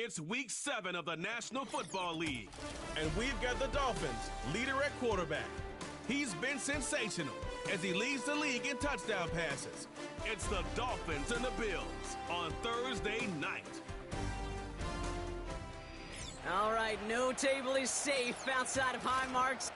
It's Week 7 of the National Football League. And we've got the Dolphins, leader at quarterback. He's been sensational as he leads the league in touchdown passes. It's the Dolphins and the Bills on Thursday night. All right, no table is safe outside of Highmark's.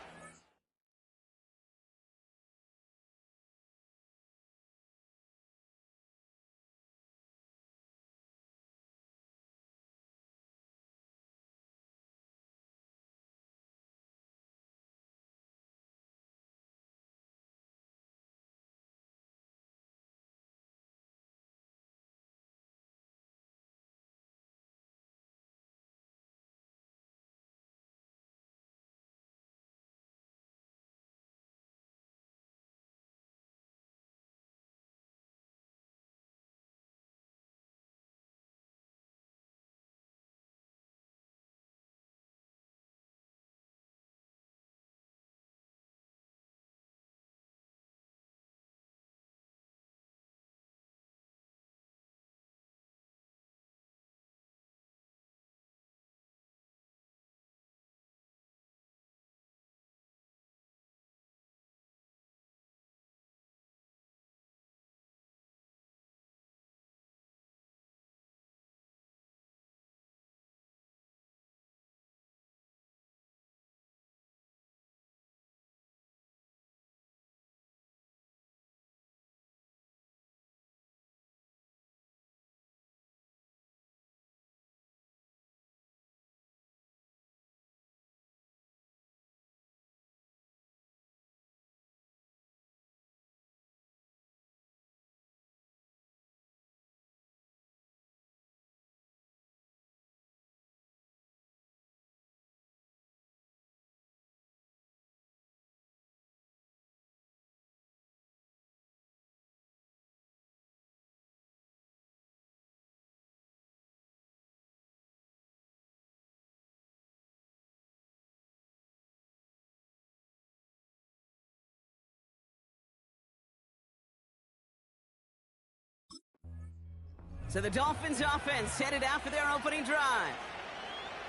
So the Dolphins offense headed out for their opening drive.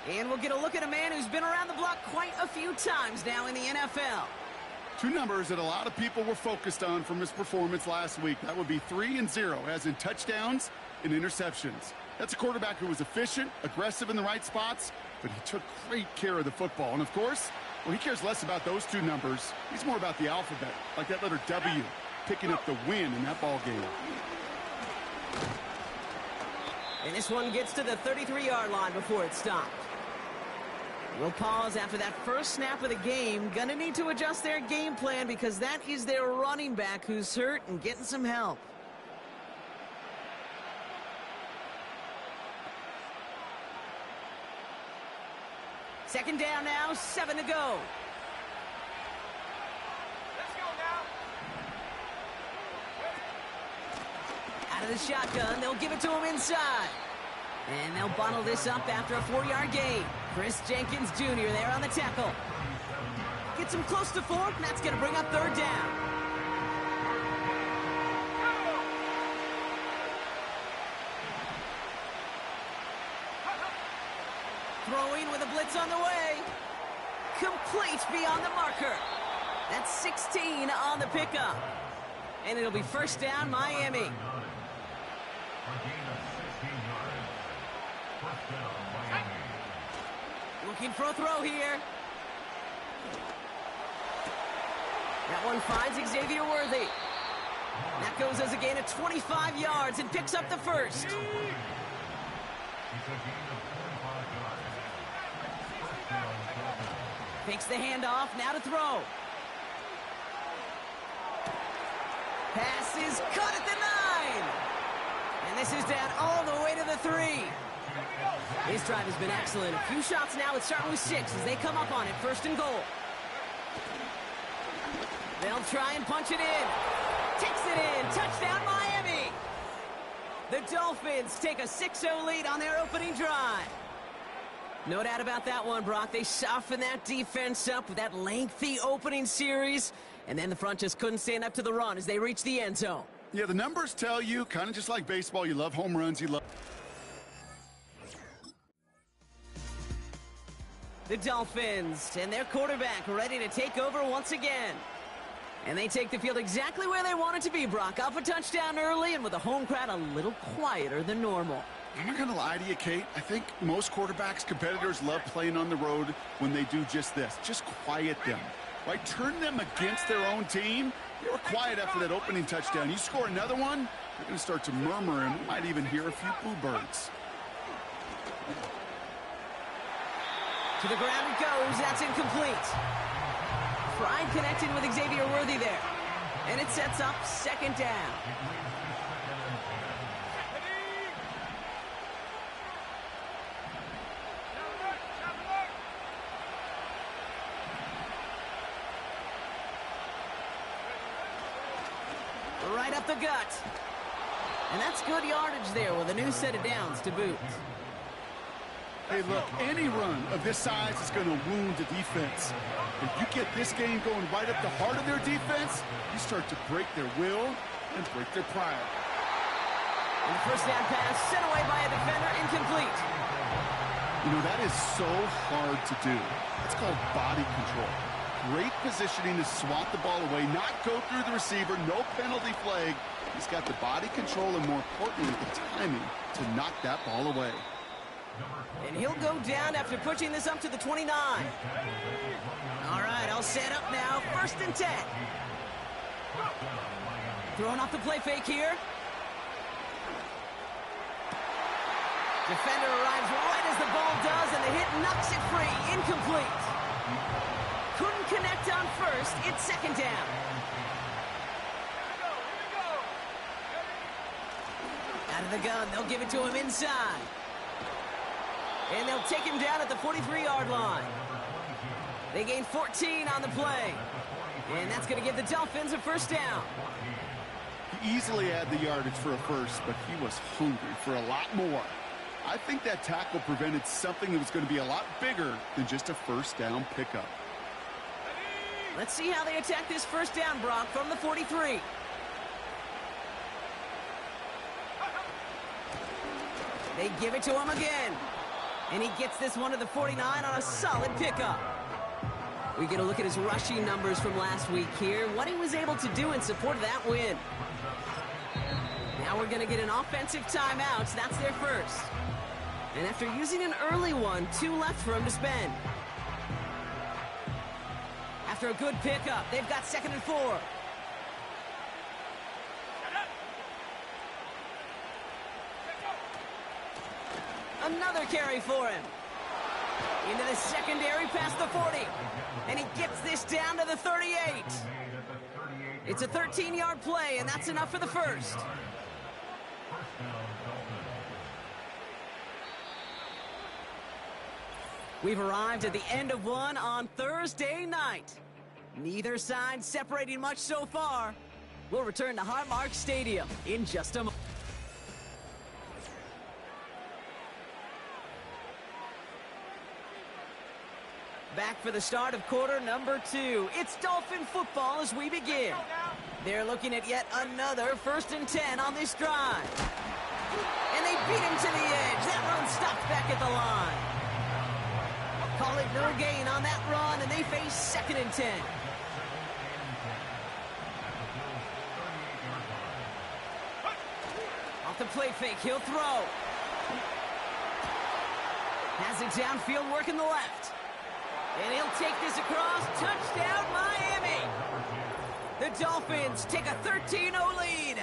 And we'll get a look at a man who's been around the block quite a few times now in the NFL. Two numbers that a lot of people were focused on from his performance last week. That would be 3 and 0, as in touchdowns and interceptions. That's a quarterback who was efficient, aggressive in the right spots, but he took great care of the football. And of course, well, he cares less about those two numbers. He's more about the alphabet, like that letter W, picking up the win in that ball game. And this one gets to the 33-yard line before it stopped. We'll pause after that first snap of the game. Gonna need to adjust their game plan because that is their running back who's hurt and getting some help. Second down now, 7 to go. Let's go now. Out of the shotgun, they'll give it to him inside. And they'll bottle this up after a 4-yard gain. Chris Jenkins Jr. there on the tackle. Gets him close to 4, and that's going to bring up third down. Throwing with a blitz on the way. Complete beyond the marker. That's 16 on the pickup. And it'll be first down, Miami. Looking for a throw here. That one finds Xavier Worthy. That goes as a gain of 25 yards and picks up the first. Takes the handoff, now to throw. Pass is caught at the 9. And this is down all the way to the 3. This drive has been excellent. A few shots now, it's starting with 6 as they come up on it, first and goal. They'll try and punch it in. Takes it in, touchdown Miami. The Dolphins take a 6-0 lead on their opening drive. No doubt about that one, Brock. They softened that defense up with that lengthy opening series, and then the front just couldn't stand up to the run as they reached the end zone. Yeah, the numbers tell you, kind of just like baseball, you love home runs, you love... The Dolphins and their quarterback ready to take over once again. And they take the field exactly where they want it to be, Brock. Off a touchdown early and with a home crowd a little quieter than normal. I'm not going to lie to you, Kate. I think most quarterbacks, competitors love playing on the road when they do just this. Just quiet them. Right? Turn them against their own team. They were quiet after that opening touchdown. You score another one, they're going to start to murmur, and we might even hear a few boo birds. To the ground it goes. That's incomplete. Pride connecting with Xavier Worthy there. And it sets up second down. Right up the gut. And that's good yardage there with a new set of downs to boot. Hey, look, any run of this size is going to wound the defense. If you get this game going right up the heart of their defense, you start to break their will and break their pride. And the first down pass sent away by a defender, incomplete. You know, that is so hard to do. It's called body control. Great positioning to swat the ball away, not go through the receiver, no penalty flag. He's got the body control and, more importantly, the timing to knock that ball away. And he'll go down after pushing this up to the 29. All right, all set up now. First and 10. Throwing off the play fake here. Defender arrives right as the ball does, and the hit knocks it free. Incomplete. Couldn't connect on first. It's second down. Out of the gun. They'll give it to him inside. And they'll take him down at the 43-yard line. They gain 14 on the play. And that's going to give the Dolphins a first down. He easily had the yardage for a first, but he was hungry for a lot more. I think that tackle prevented something that was going to be a lot bigger than just a first down pickup. Let's see how they attack this first down, Brock, from the 43. They give it to him again. And he gets this one to the 49 on a solid pickup. We get a look at his rushing numbers from last week here, what he was able to do in support of that win. Now we're going to get an offensive timeout. That's their first. And after using an early one, 2 left for him to spend. After a good pickup, they've got second and 4. Another carry for him. Into the secondary past the 40. And he gets this down to the 38. It's a 13-yard play, and that's enough for the first. We've arrived at the end of one on Thursday night. Neither side separating much so far. We'll return to Highmark Stadium in just a moment. Back for the start of quarter number 2. It's Dolphin football as we begin. They're looking at yet another first and 10 on this drive. And they beat him to the edge. That run stopped back at the line. Call it no gain on that run, and they face second and 10. Off the play fake, he'll throw. Has it downfield, working the left. And he'll take this across. Touchdown, Miami. The Dolphins take a 13-0 lead.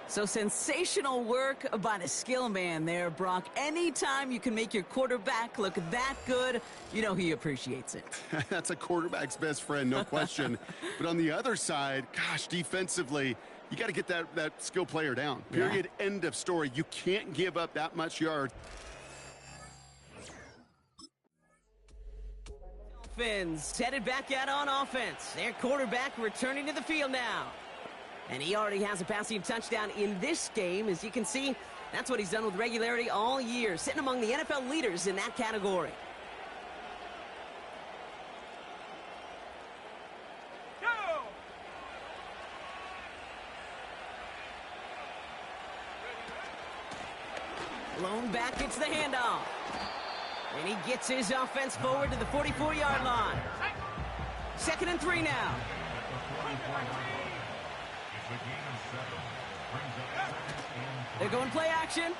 So sensational work by the skill man there, Brock. Anytime you can make your quarterback look that good, you know he appreciates it. That's a quarterback's best friend, no question. But on the other side, gosh, defensively, you got to get that skill player down. Period, yeah. End of story. You can't give up that much yard. Dolphins headed back out on offense. Their quarterback returning to the field now. And he already has a passing touchdown in this game. As you can see, that's what he's done with regularity all year, sitting among the NFL leaders in that category. Go! Blown back, it's the handoff. And he gets his offense forward to the 44-yard line. 2nd and 3 now. They're going play action.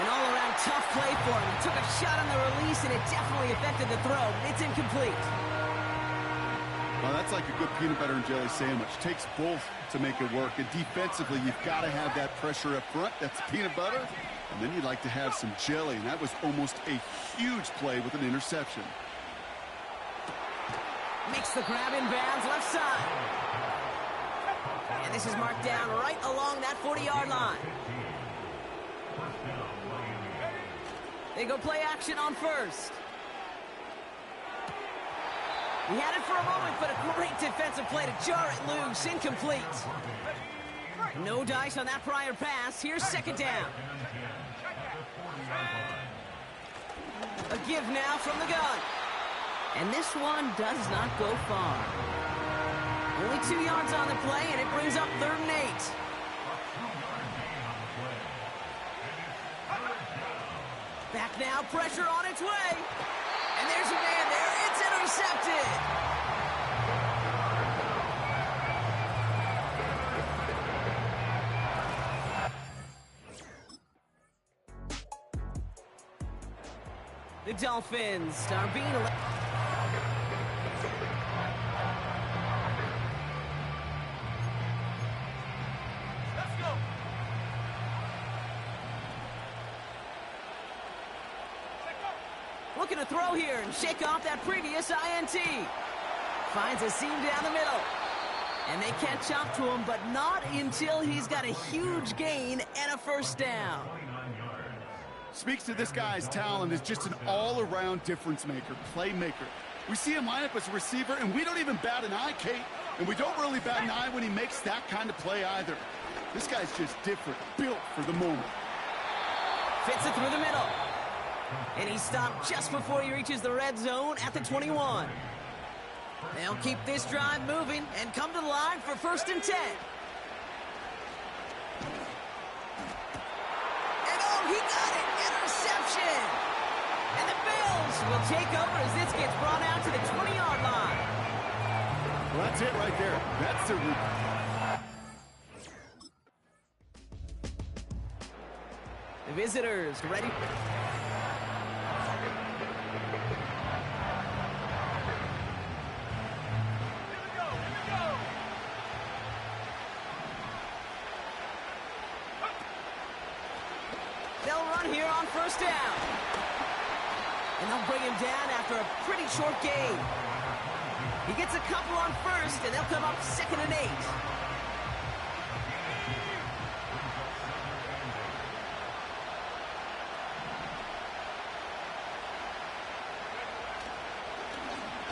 An all-around tough play for him. He took a shot on the release, and it definitely affected the throw, but it's incomplete. Well, that's like a good peanut butter and jelly sandwich. Takes both to make it work. And defensively, you've got to have that pressure up front. That's peanut butter. And then you'd like to have some jelly. And that was almost a huge play with an interception. Makes the grab in bounds, left side. And this is marked down right along that 40-yard line. They go play action on first. He had it for a moment, but a great defensive play to jar it loose. Incomplete. No dice on that prior pass. Here's 2nd down. A give now from the gun. And this one does not go far. Only 2 yards on the play, and it brings up 3rd and 8. Back now, pressure on its way. And there's a man there. It's intercepted. The Dolphins are being looking to throw here and shake off that previous INT. Finds a seam down the middle. And they catch up to him, but not until he's got a huge gain and a 1st down. Speaks to this guy's talent as just an all-around difference maker, playmaker. We see him line up as a receiver, and we don't even bat an eye, Kate. And we don't really bat an eye when he makes that kind of play either. This guy's just different, built for the moment. Fits it through the middle. And he's stopped just before he reaches the red zone at the 21. They'll keep this drive moving and come to the line for 1st and 10. And oh, he got it! Interception! And the Bills will take over as this gets brought out to the 20-yard line. Well, that's it right there. That's the The visitors ready. They'll run here on 1st down. And they'll bring him down after a pretty short gain. He gets a couple on 1st, and they'll come up 2nd and 8.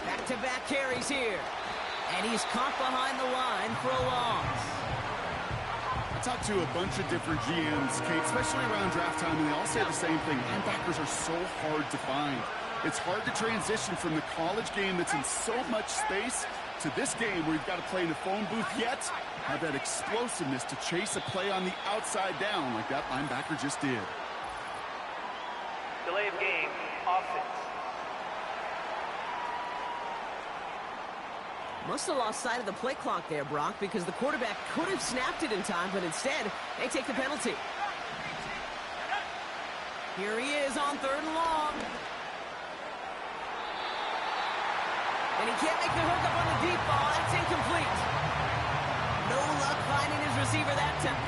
Back-to-back carries here. And he's caught behind the line for a loss. I talked to a bunch of different GMs, Kate, especially around draft time, and they all say the same thing. Linebackers are so hard to find. It's hard to transition from the college game that's in so much space to this game where you've got to play in a phone booth, yet have that explosiveness to chase a play on the outside down like that linebacker just did. Delay of game, offense. Must have lost sight of the play clock there, Brock, because the quarterback could have snapped it in time, but instead, they take the penalty. Here he is on 3rd and long. And he can't make the hook up on the deep ball. That's incomplete. No luck finding his receiver that time.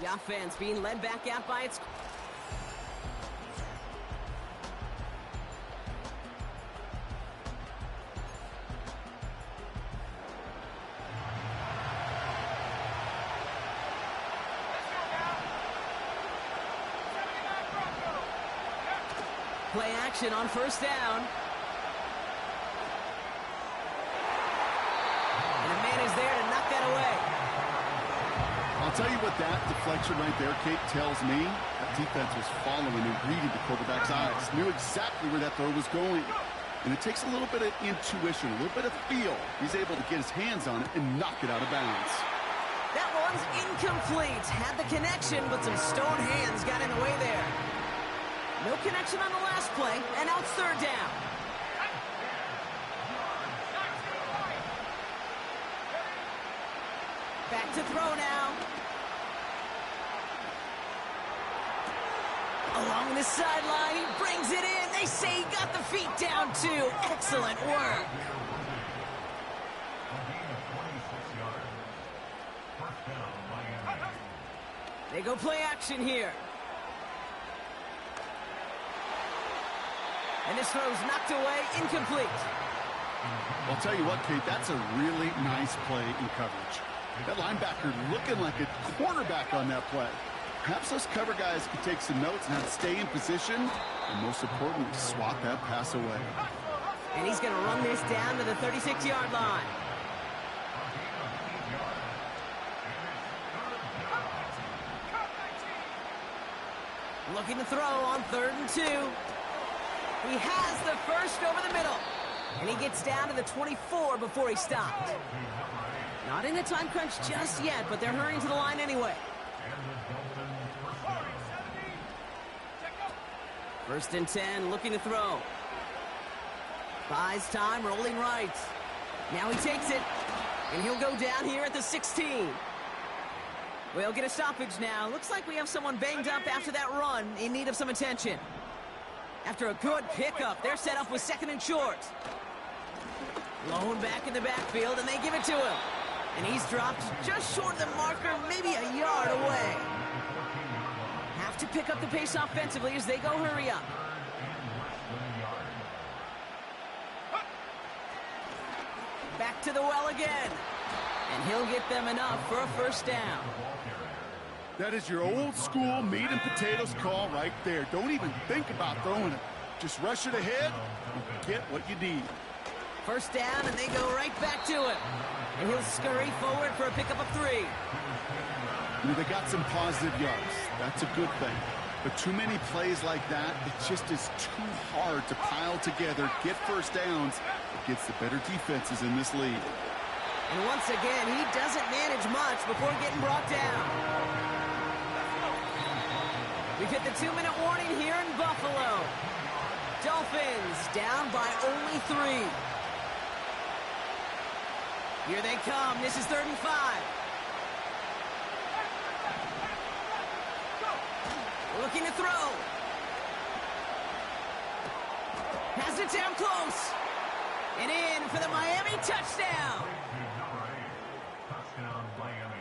The offense being led back out by its... Play action on 1st down. And a man is there to knock that away. I'll tell you what that deflection right there, Kate, tells me. That defense was following and reading the quarterback's eyes. Knew exactly where that throw was going. And it takes a little bit of intuition, a little bit of feel. He's able to get his hands on it and knock it out of bounds. That one's incomplete. Had the connection, but some stone hands got in the way there. No connection on the last play, and now it's third down. Back to throw now. Along the sideline, he brings it in. They say he got the feet down, too. Excellent work. They go play action here. And this throw's knocked away, incomplete. I'll tell you what, Kate, that's a really nice play in coverage. That linebacker looking like a cornerback on that play. Perhaps those cover guys could take some notes on how to stay in position, and most importantly, swat that pass away. And he's going to run this down to the 36-yard line. Looking to throw on 3rd and 2. He has the first over the middle. And he gets down to the 24 before he stopped. Not in the time crunch just yet, but they're hurrying to the line anyway. 1st and 10, looking to throw. Buys time, rolling right. Now he takes it, and he'll go down here at the 16. We'll get a stoppage now. Looks like we have someone banged up after that run, in need of some attention. After a good pickup, they're set up with 2nd and short. Lone back in the backfield, and they give it to him. And he's dropped just short of the marker, maybe a yard away. Have to pick up the pace offensively as they go hurry up. Back to the well again. And he'll get them enough for a 1st down. That is your old school meat and potatoes call right there. Don't even think about throwing it. Just rush it ahead and get what you need. 1st down, and they go right back to it. And he'll scurry forward for a pickup of 3. They got some positive yards. That's a good thing. But too many plays like that, it just is too hard to pile together, get 1st downs against the better defenses in this league. And once again, he doesn't manage much before getting brought down. We've hit the 2-minute warning here in Buffalo. Dolphins down by only 3. Here they come. This is 3rd and 5. Looking to throw. Has it down close. And in for the Miami touchdown. Touchdown, Miami.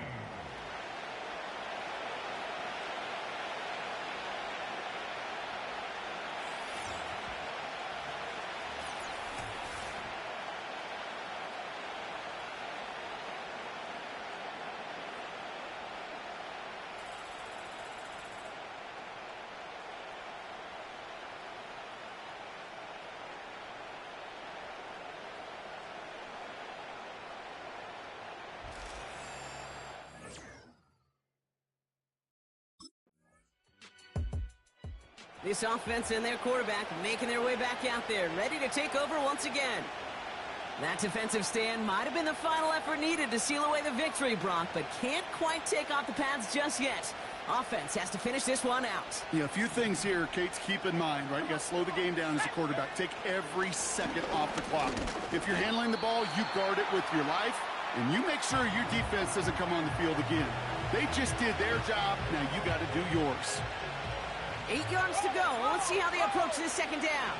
This offense and their quarterback making their way back out there, ready to take over once again. That defensive stand might have been the final effort needed to seal away the victory, Brock, but can't quite take off the pads just yet. Offense has to finish this one out. Yeah, a few things here, Kate, to keep in mind, right? You got to slow the game down as a quarterback. Take every second off the clock. If you're handling the ball, you guard it with your life, and you make sure your defense doesn't come on the field again. They just did their job. Now you got to do yours. 8 yards to go. Let's see how they approach this 2nd down.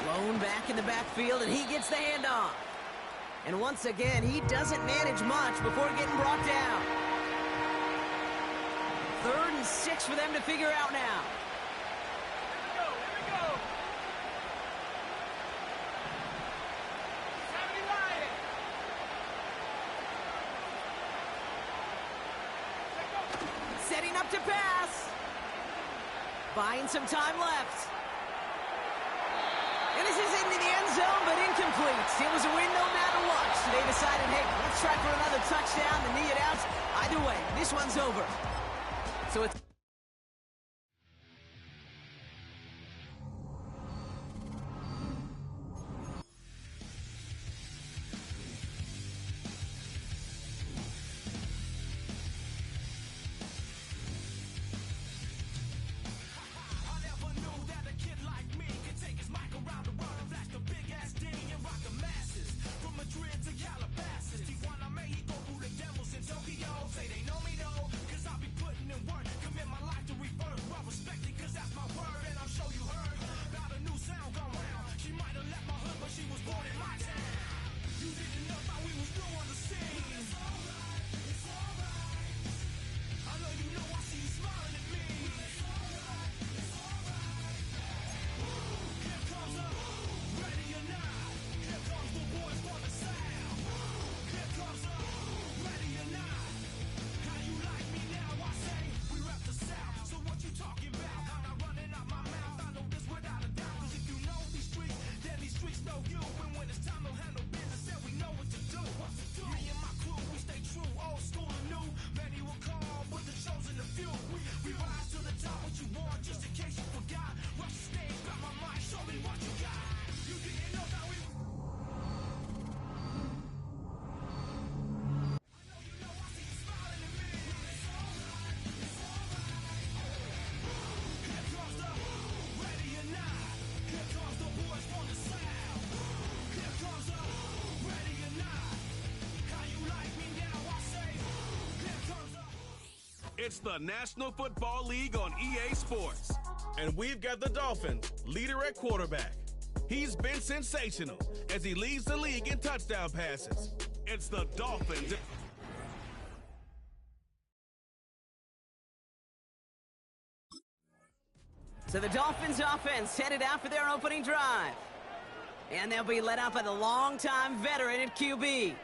Lone back in the backfield, and he gets the handoff. And once again, he doesn't manage much before getting brought down. 3rd and 6 for them to figure out now. Setting up to pass. Buying some time left. And this is into the end zone, but incomplete. It was a win no matter what. So they decided, hey, let's try for another touchdown to knee it out. Either way, this one's over. So it's... It's the National Football League on EA Sports. And we've got the Dolphins, leader at quarterback. He's been sensational as he leads the league in touchdown passes. It's the Dolphins. So the Dolphins offense headed out for their opening drive. And they'll be led out by the longtime veteran at QB.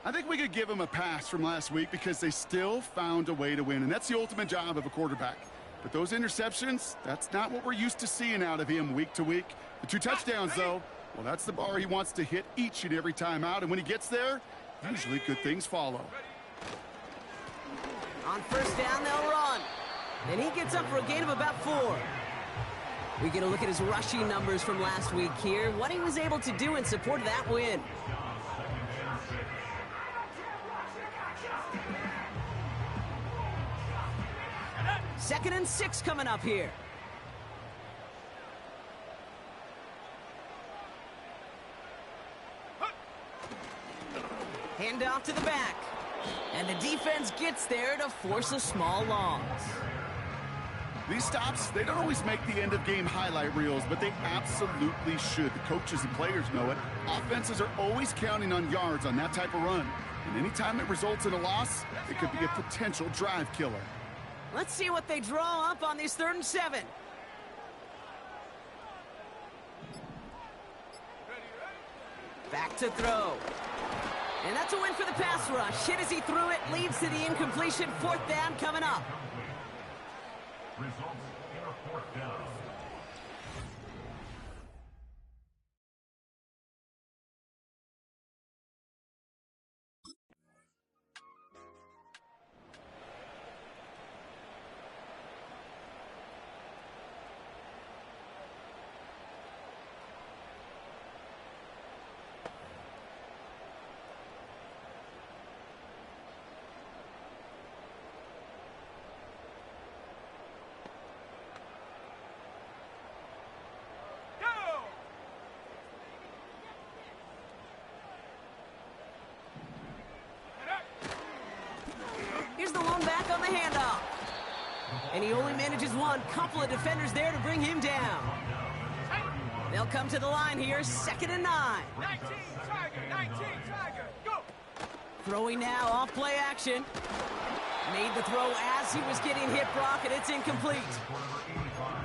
I think we could give them a pass from last week because they still found a way to win, and that's the ultimate job of a quarterback. But those interceptions, that's not what we're used to seeing out of him week to week. The 2 touchdowns, though, well, that's the bar he wants to hit each and every time out, and when he gets there, usually good things follow. On first down, they'll run. And he gets up for a gain of about 4. We get a look at his rushing numbers from last week here, what he was able to do in support of that win. Second and 6 coming up here. Hand off to the back. And the defense gets there to force a small loss. These stops, they don't always make the end-of-game highlight reels, but they absolutely should. The coaches and players know it. Offenses are always counting on yards on that type of run. And anytime it results in a loss, it could be a potential drive killer. Let's see what they draw up on these 3rd and 7. Back to throw. And that's a win for the pass rush. Hit as he threw it, leads to the incompletion. 4th down coming up. Results in a 4th down. Here's the lone back on the handoff. And he only manages one. Couple of defenders there to bring him down. They'll come to the line here, 2nd and 9. 19 Tiger, go! Throwing now, off play action. Made the throw as he was getting hit, Brock, and it's incomplete.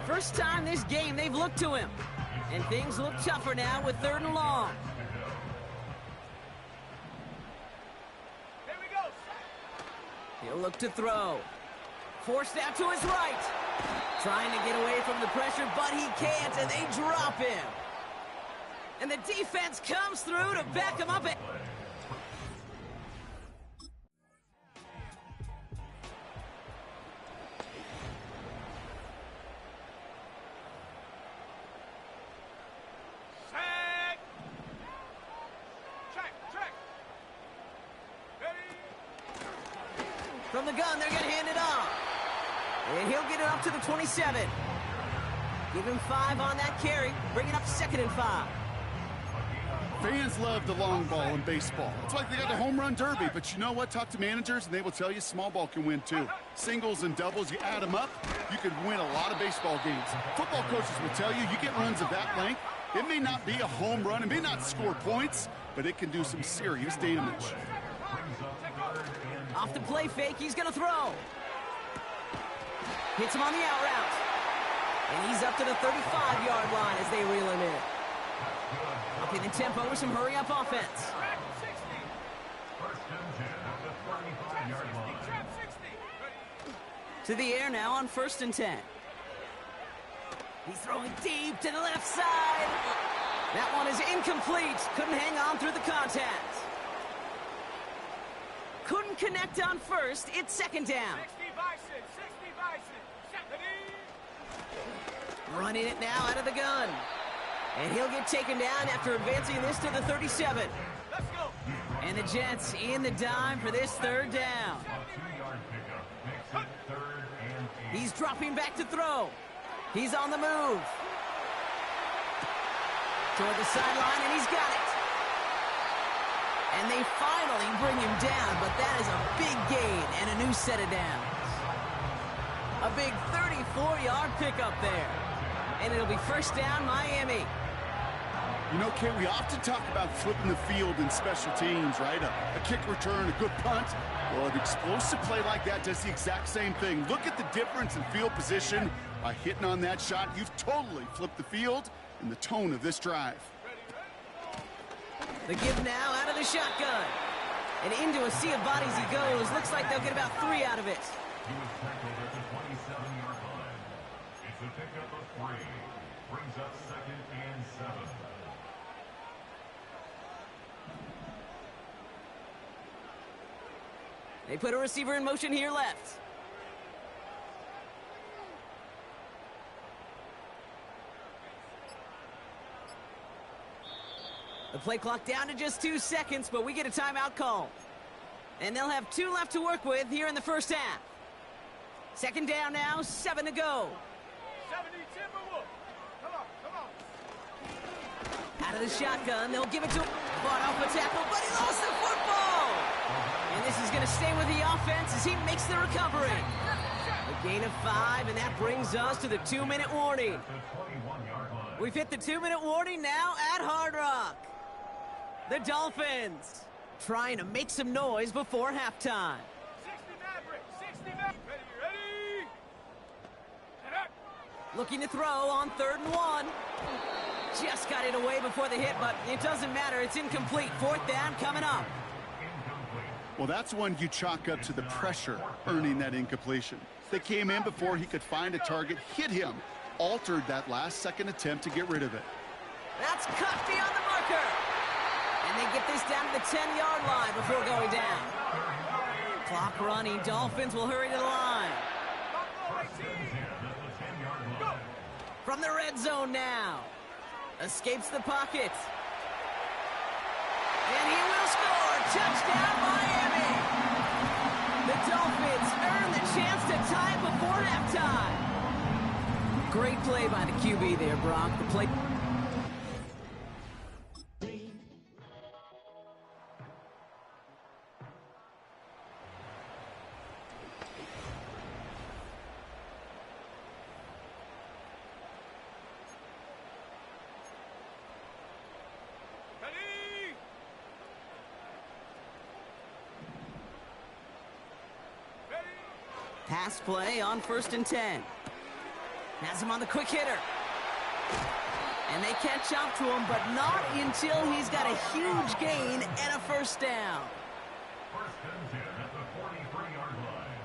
First time this game they've looked to him. And things look tougher now with 3rd and long. Here we go. He'll look to throw. Forced out to his right. Trying to get away from the pressure, but he can't, and they drop him. And the defense comes through to back him up. Set. Check. Ready. From the gun, they're going to hand it off. And he'll get it up to the 27. Give him 5 on that carry. Bring it up 2nd and 5. Fans love the long ball in baseball. It's like they got the home run derby, but you know what? Talk to managers, and they will tell you small ball can win too. Singles and doubles, you add them up, you could win a lot of baseball games. Football coaches will tell you, you get runs of that length, it may not be a home run, it may not score points, but it can do some serious damage. Off the play fake, he's going to throw. Hits him on the out route. And he's up to the 35-yard line as they reel him in. Upping the tempo with some hurry-up offense. Trap 60. First and 10 at the 35-yard line. Trap 60. To the air now on 1st and 10. He's throwing deep to the left side. That one is incomplete. Couldn't hang on through the contact. Couldn't connect on first. It's 2nd down. 60 Bison. Running it now out of the gun. And he'll get taken down after advancing this to the 37. Let's go. And the Jets in the dime for this 3rd down. A 2-yard pickup makes it 3rd and 8. He's dropping back to throw. He's on the move. Toward the sideline, and he's got it. And they finally bring him down, but that is a big gain and a new set of downs. A big 34-yard pickup there. And it'll be first down, Miami. You know, Kate, we often talk about flipping the field in special teams, right? A kick return, a good punt. Well, an explosive play like that does the exact same thing. Look at the difference in field position. By hitting on that shot, you've totally flipped the field and the tone of this drive. The give now out of the shotgun. And into a sea of bodies he goes. Looks like they'll get about 3 out of it. He was tackled at the 27-yard line. It's a pickup of 3. Brings up 2nd and 7. They put a receiver in motion here left. The play clock down to just 2 seconds, but we get a timeout call. And they'll have 2 left to work with here in the first half. Second down now, 7 to go. 70 Timberwolves. Come on. Out of the shotgun, they'll give it to him. Fought off a tackle, but he lost the football. And this is going to stay with the offense as he makes the recovery. A gain of 5, and that brings us to the 2-minute warning. We've hit the 2-minute warning now at Hard Rock. The Dolphins trying to make some noise before halftime. 60 Mavericks. 60 Mavericks. Ready. Get up. Looking to throw on 3rd and 1. Just got it away before the hit, but it doesn't matter. It's incomplete. 4th down coming up. Well, that's one you chalk up to the pressure earning that incompletion. They came in before he could find a target, hit him, altered that last-second attempt to get rid of it. That's cut beyond the marker. And they get this down to the 10-yard line before going down. Clock running. Dolphins will hurry to the line. From the red zone now. Escapes the pocket. And he will score. Touchdown, Miami. The Dolphins earn the chance to tie before halftime. Great play by the QB there, Brock. The play... Pass play on 1st and 10. Has him on the quick hitter. And they catch up to him, but not until he's got a huge gain and a first down. 1st and 10 at the 43-yard line.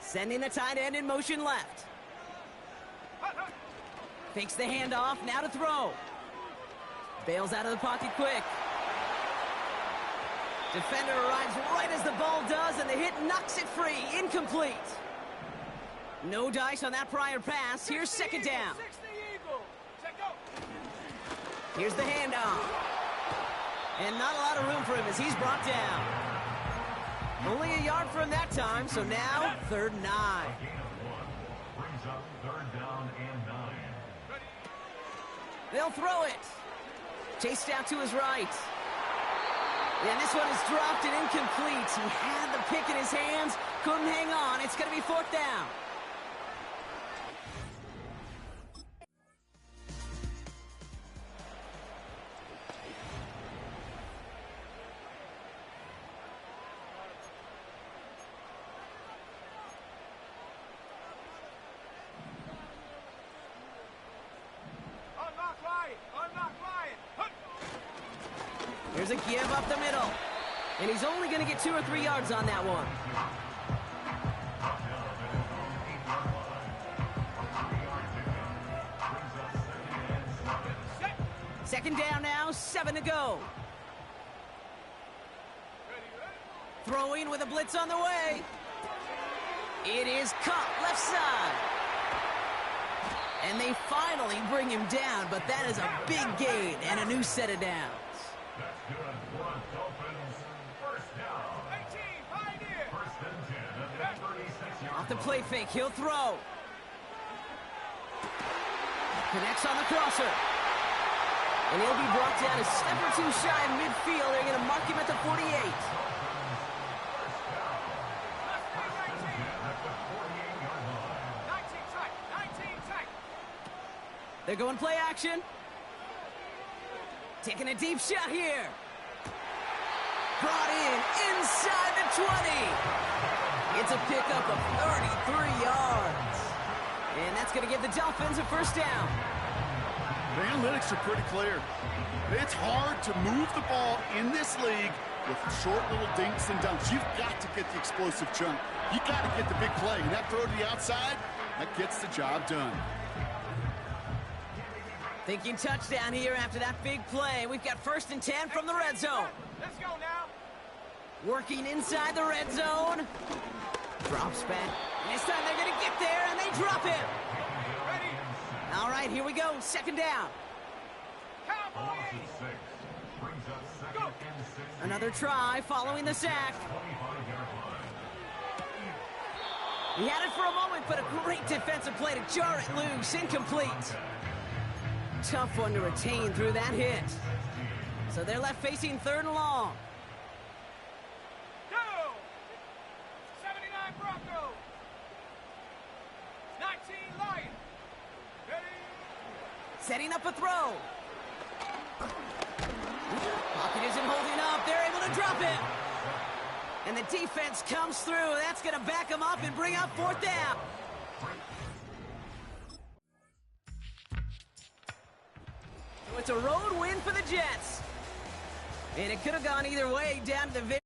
Sending the tight end in motion left. Fakes the handoff, now to throw. Bails out of the pocket quick. Defender arrives right as the ball does, and the hit knocks it free. Incomplete. No dice on that prior pass. Here's 2nd down. 60 Eagles. Check out. Here's the handoff. And not a lot of room for him as he's brought down. Only a yard for him that time, so now 3rd and 9. A gain of 1. Brings up 3rd down and 9. They'll throw it. Chased out to his right. And this one is dropped and incomplete. He had the pick in his hands, couldn't hang on. It's going to be 4th down. Unlock Ryan. Unlock Ryan. Hup. There's a give up the middle. And he's only going to get 2 or 3 yards on that one. Second down now, 7 to go. Throwing with a blitz on the way. It is caught left side. And they finally bring him down, but that is a big gain and a new set of downs. That's good for a Dolphins. First down. 18, Pioneer. 1st and 10 at the 36-yard Off the line. play fake, he'll throw. Connects on the crosser. And he'll be brought down a step or 2 shy of midfield. They're going to mark him at the 48. They're going play action. Taking a deep shot here. Brought in inside the 20. It's a pickup of 33 yards. And that's going to give the Dolphins a first down. The analytics are pretty clear. It's hard to move the ball in this league with short little dinks and dunks. You've got to get the explosive chunk. You got to get the big play. And that throw to the outside, that gets the job done. Thinking touchdown here after that big play. We've got 1st and 10 from the red zone. Let's go now. Working inside the red zone. Drops back. And this time they're going to get there, and they drop him. Ready. All right, here we go. 2nd down. Cowboys. 6. Brings up second and 6. Another try following the sack. 25-yard line. He had it for a moment, but a great defensive play to jar it loose. Incomplete. Tough one to retain through that hit. So they're left facing 3rd and long. Go. 79 Broncos. 19 Lions. Ready. Setting up a throw. Pocket isn't holding up. They're able to drop it. And the defense comes through. That's going to back them up and bring up 4th down. So it's a road win for the Jets. And it could have gone either way down to the